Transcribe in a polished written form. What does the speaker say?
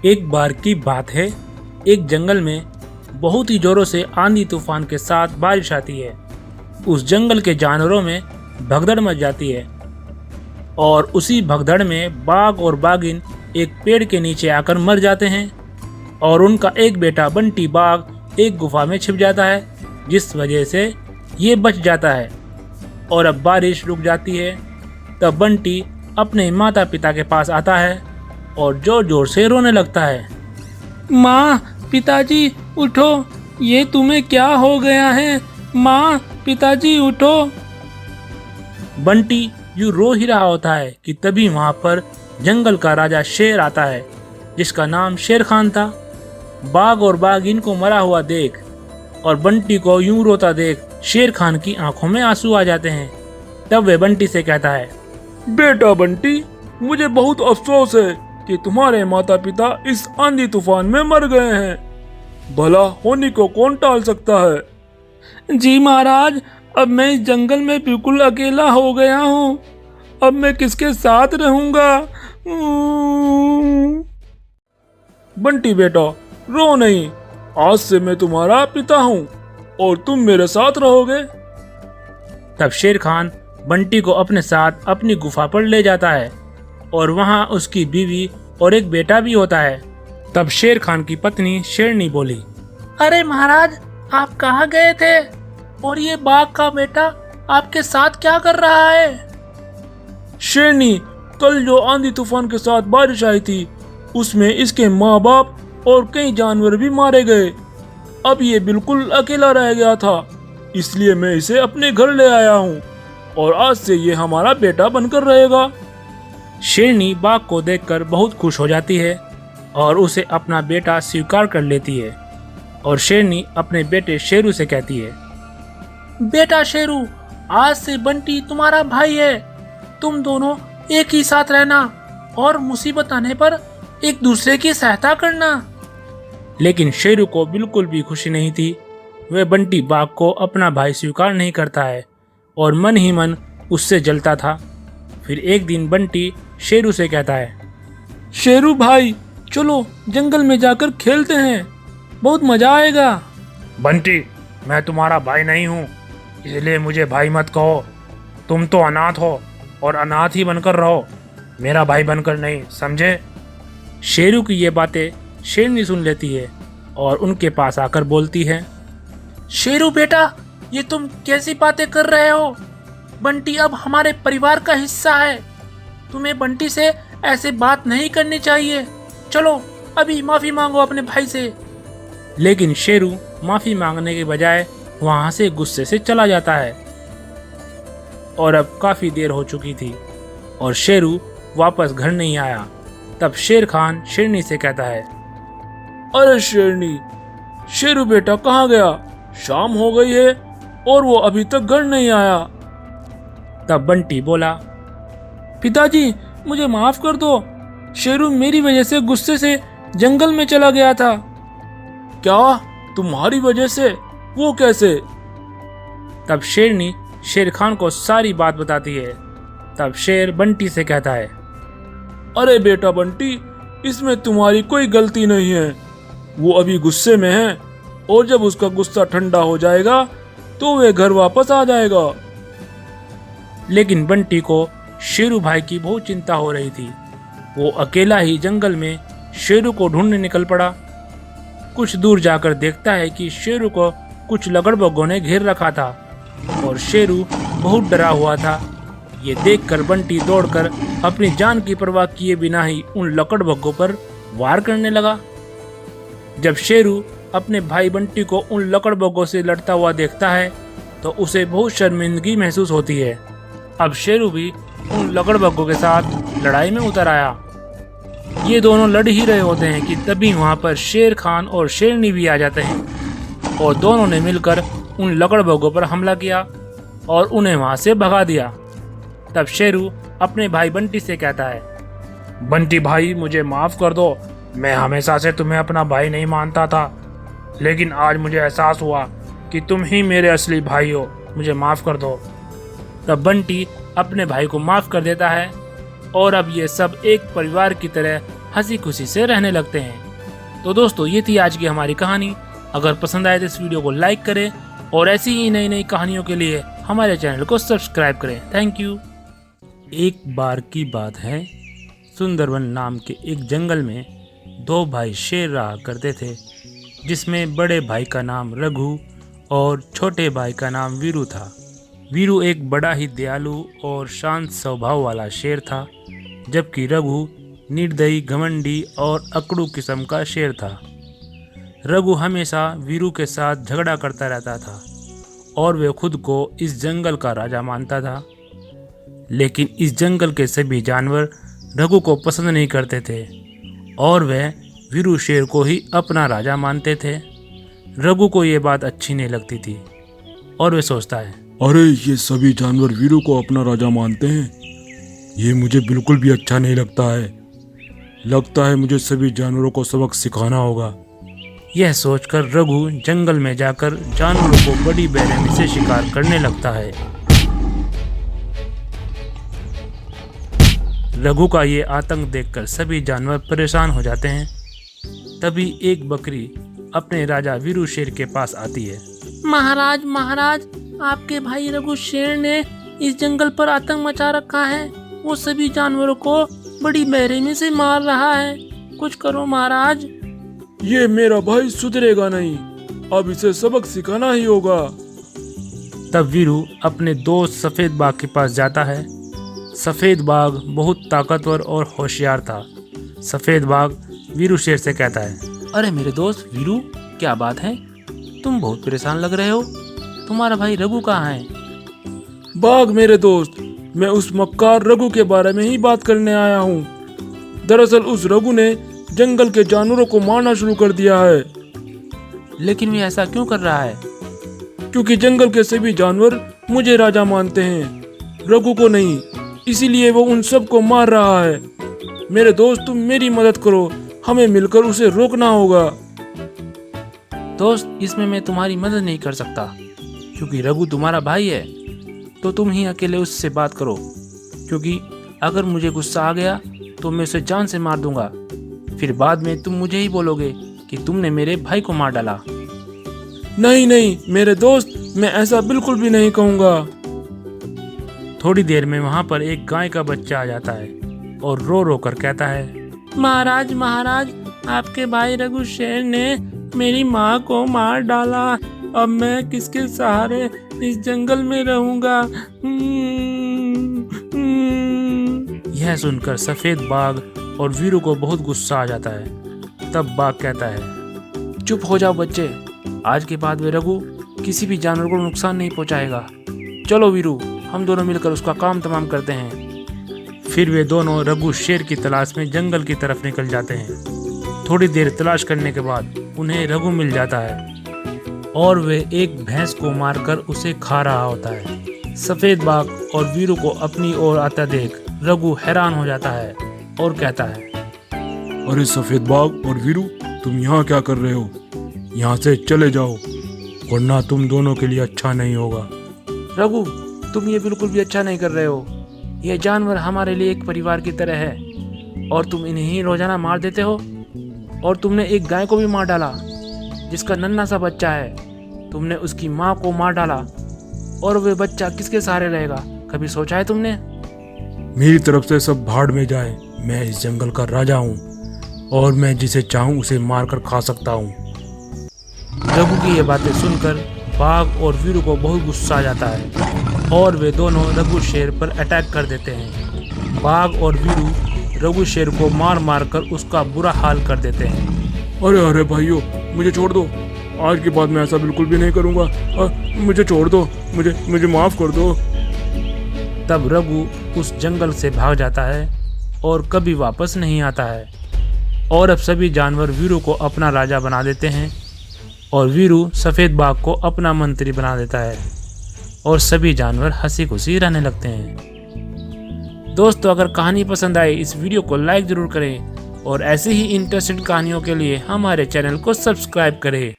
एक बार की बात है, एक जंगल में बहुत ही जोरों से आंधी तूफान के साथ बारिश आती है। उस जंगल के जानवरों में भगदड़ मच जाती है और उसी भगदड़ में बाघ और बाघिन एक पेड़ के नीचे आकर मर जाते हैं और उनका एक बेटा बंटी बाघ एक गुफा में छिप जाता है, जिस वजह से ये बच जाता है। और अब बारिश रुक जाती है। तब बंटी अपने माता पिता के पास आता है और जोर जोर से रोने लगता है। माँ, पिताजी उठो, ये तुम्हें क्या हो गया है? माँ, पिताजी उठो। बंटी यूं रो ही रहा होता है कि तभी वहाँ पर जंगल का राजा शेर आता है, जिसका नाम शेर खान था। बाघ और बाघिन को मरा हुआ देख और बंटी को यूं रोता देख शेर खान की आंखों में आंसू आ जाते हैं। तब वे बंटी से कहता है, बेटा बंटी, मुझे बहुत अफसोस है कि तुम्हारे माता पिता इस आंधी तूफान में मर गए हैं। भला होने को कौन टाल सकता है? जी महाराज, अब मैं इस जंगल में बिल्कुल अकेला हो गया हूँ। अब मैं किसके साथ रहूंगा? बंटी बेटा, रो नहीं। आज से मैं तुम्हारा पिता हूँ और तुम मेरे साथ रहोगे। तब शेर खान बंटी को अपने साथ अपनी गुफा पर ले जाता है और वहाँ उसकी बीवी और एक बेटा भी होता है। तब शेर खान की पत्नी शेरनी बोली, अरे महाराज, आप कहाँ गए थे और ये बाघ का बेटा आपके साथ क्या कर रहा है? शेरनी, कल जो आंधी तूफान के साथ बारिश आई थी, उसमें इसके माँ बाप और कई जानवर भी मारे गए। अब ये बिल्कुल अकेला रह गया था, इसलिए मैं इसे अपने घर ले आया हूँ और आज से ये हमारा बेटा बनकर रहेगा। शेरनी बाघ को देखकर बहुत खुश हो जाती है और उसे अपना बेटा स्वीकार कर लेती है। और शेरनी अपने बेटे शेरू से कहती है, बेटा शेरू, आज से बंटी तुम्हारा भाई है। तुम दोनों एक ही साथ रहना और मुसीबत आने पर एक दूसरे की सहायता करना। लेकिन शेरू को बिल्कुल भी खुशी नहीं थी। वह बंटी बाघ को अपना भाई स्वीकार नहीं करता है और मन ही मन उससे जलता था। फिर एक दिन बंटी शेरू से कहता है, शेरू भाई, चलो जंगल में जाकर खेलते हैं, बहुत मजा आएगा। बंटी, मैं तुम्हारा भाई नहीं हूँ, इसलिए मुझे भाई मत कहो। तुम तो अनाथ हो और अनाथ ही बनकर रहो, मेरा भाई बनकर नहीं, समझे? शेरू की ये बातें शेरनी सुन लेती है और उनके पास आकर बोलती है, शेरू बेटा, ये तुम कैसी बातें कर रहे हो? बंटी अब हमारे परिवार का हिस्सा है। तुम्हें बंटी से ऐसे बात नहीं करनी चाहिए। चलो अभी माफी मांगो अपने भाई से। लेकिन शेरू माफी मांगने के बजाय वहां से गुस्से से चला जाता है। और अब काफी देर हो चुकी थी और शेरू वापस घर नहीं आया। तब शेर खान शेरनी से कहता है, अरे शेरनी, शेरू बेटा कहाँ गया? शाम हो गई है और वो अभी तक घर नहीं आया। तब बंटी बोला, पिताजी, मुझे माफ कर दो। शेरू मेरी वजह से गुस्से से जंगल में चला गया था। क्या? तुम्हारी वजह से? वो कैसे? तब शेरनी शेर खान को सारी बात बताती है। तब शेर बंटी से कहता है, अरे बेटा बंटी, इसमें तुम्हारी कोई गलती नहीं है। वो अभी गुस्से में है और जब उसका गुस्सा ठंडा हो जाएगा तो वे घर वापस आ जाएगा। लेकिन बंटी को शेरू भाई की बहुत चिंता हो रही थी। वो अकेला ही जंगल में शेरू को ढूंढने निकल पड़ा। कुछ दूर जाकर देखता है कि शेरू को कुछ लकड़बग्घों ने घेर रखा था और शेरू बहुत डरा हुआ था। ये देखकर बंटी दौड़कर अपनी जान की परवाह किए बिना ही उन लकड़बग्घों पर वार करने लगा। जब शेरू अपने भाई बंटी को उन लकड़बग्घों से लड़ता हुआ देखता है तो उसे बहुत शर्मिंदगी महसूस होती है। अब शेरू भी उन लकड़बग्घों के साथ लड़ाई में उतर आया। ये दोनों लड़ ही रहे होते हैं कि तभी वहाँ पर शेर खान और शेरनी भी आ जाते हैं और दोनों ने मिलकर उन लकड़बग्घों पर हमला किया और उन्हें वहाँ से भगा दिया। तब शेरू अपने भाई बंटी से कहता है, बंटी भाई, मुझे माफ कर दो। मैं हमेशा से तुम्हें अपना भाई नहीं मानता था, लेकिन आज मुझे एहसास हुआ कि तुम ही मेरे असली भाई हो। मुझे माफ कर दो। तब बंटी अपने भाई को माफ कर देता है और अब ये सब एक परिवार की तरह हंसी खुशी से रहने लगते हैं। तो दोस्तों, ये थी आज की हमारी कहानी। अगर पसंद आए तो इस वीडियो को लाइक करें और ऐसी ही नई नई कहानियों के लिए हमारे चैनल को सब्सक्राइब करें। Thank you. एक बार की बात है, सुंदरवन नाम के एक जंगल में दो भाई शेर रहा करते थे, जिसमें बड़े भाई का नाम रघु और छोटे भाई का नाम वीरू था। वीरू एक बड़ा ही दयालु और शांत स्वभाव वाला शेर था, जबकि रघु निर्दयी, घमंडी और अकड़ू किस्म का शेर था। रघु हमेशा वीरू के साथ झगड़ा करता रहता था और वह खुद को इस जंगल का राजा मानता था। लेकिन इस जंगल के सभी जानवर रघु को पसंद नहीं करते थे और वह वीरू शेर को ही अपना राजा मानते थे। रघु को ये बात अच्छी नहीं लगती थी और वह सोचता है, अरे ये सभी जानवर वीरू को अपना राजा मानते हैं, ये मुझे बिल्कुल भी अच्छा नहीं लगता है। लगता है मुझे सभी जानवरों को सबक सिखाना होगा। यह सोचकर रघु जंगल में जाकर जानवरों को बड़ी बेरहमी से शिकार करने लगता है। रघु का ये आतंक देखकर सभी जानवर परेशान हो जाते हैं। तभी एक बकरी अपने राजा वीरू शेर के पास आती है। महाराज महाराज, आपके भाई रघु शेर ने इस जंगल पर आतंक मचा रखा है। वो सभी जानवरों को बड़ी बेरहमी से मार रहा है। कुछ करो महाराज। ये मेरा भाई सुधरेगा नहीं, अब इसे सबक सिखाना ही होगा। तब वीरू अपने दोस्त सफेद बाघ के पास जाता है। सफेद बाघ बहुत ताकतवर और होशियार था। सफेद बाघ वीरू शेर से कहता है, अरे मेरे दोस्त वीरू, क्या बात है? तुम बहुत परेशान लग रहे हो। तुम्हारा भाई रघु कहाँ है? बाघ मेरे दोस्त, मैं उस मक्कार रघु के बारे में ही बात करने आया हूँ। दरअसल उस रघु ने जंगल के जानवरों को मारना शुरू कर दिया है। लेकिन वह ऐसा क्यों कर रहा है? क्योंकि जंगल के सभी जानवर मुझे राजा मानते हैं, रघु को नहीं। इसीलिए वो उन सब को मार रहा है। मेरे दोस्त, तुम मेरी मदद करो, हमें मिलकर उसे रोकना होगा। दोस्त, इसमें मैं तुम्हारी मदद नहीं कर सकता, क्योंकि रघु तुम्हारा भाई है। तो तुम ही अकेले उससे बात करो, क्योंकि अगर मुझे गुस्सा आ गया तो मैं उसे जान से मार दूंगा। फिर बाद में तुम मुझे ही बोलोगे कि तुमने मेरे भाई को मार डाला। नहीं नहीं मेरे दोस्त, मैं ऐसा बिल्कुल भी नहीं कहूँगा। थोड़ी देर में वहाँ पर एक गाय का बच्चा आ जाता है और रो रो कर कहता है, महाराज महाराज, आपके भाई रघु शेर ने मेरी माँ को मार डाला। अब मैं किसके सहारे इस जंगल में रहूंगा? यह सुनकर सफेद बाघ और वीरू को बहुत गुस्सा आ जाता है। तब बाघ कहता है, चुप हो जाओ बच्चे, आज के बाद वे रघु किसी भी जानवर को नुकसान नहीं पहुंचाएगा। चलो वीरू, हम दोनों मिलकर उसका काम तमाम करते हैं। फिर वे दोनों रघु शेर की तलाश में जंगल की तरफ निकल जाते हैं। थोड़ी देर तलाश करने के बाद उन्हें रघु मिल जाता है और वे एक भैंस को मारकर उसे खा रहा होता है। सफेद बाघ और वीरू को अपनी ओर आता देख रघु हैरान हो जाता है और कहता है, अरे सफेद बाघ और वीरू, तुम यहाँ क्या कर रहे हो? यहाँ से चले जाओ, वरना तुम दोनों के लिए अच्छा नहीं होगा। रघु, तुम ये बिल्कुल भी अच्छा नहीं कर रहे हो। ये जानवर हमारे लिए एक परिवार की तरह है और तुम इन्हें ही रोजाना मार देते हो। और तुमने एक गाय को भी मार डाला जिसका नन्हा सा बच्चा है। तुमने उसकी माँ को मार डाला और वह बच्चा किसके सहारे रहेगा? कभी सोचा है तुमने? मेरी तरफ से सब भाड़ में जाए। मैं इस जंगल का राजा हूँ और मैं जिसे चाहूँ उसे मार कर खा सकता हूँ। रघु की ये बातें सुनकर बाघ और वीरू को बहुत गुस्सा आ जाता है और वे दोनों रघु शेर पर अटैक कर देते हैं। बाघ और वीरू रघु शेर को मार मार कर उसका बुरा हाल कर देते हैं। अरे अरे भाइयों, मुझे छोड़ दो। आज के बाद मैं ऐसा बिल्कुल भी नहीं करूँगा। मुझे छोड़ दो, मुझे माफ़ कर दो। तब रघु उस जंगल से भाग जाता है और कभी वापस नहीं आता है। और अब सभी जानवर वीरू को अपना राजा बना देते हैं और वीरू सफ़ेद बाघ को अपना मंत्री बना देता है और सभी जानवर हंसी खुशी रहने लगते हैं। दोस्तों, अगर कहानी पसंद आए इस वीडियो को लाइक ज़रूर करें और ऐसे ही इंटरेस्टिंग कहानियों के लिए हमारे चैनल को सब्सक्राइब करें।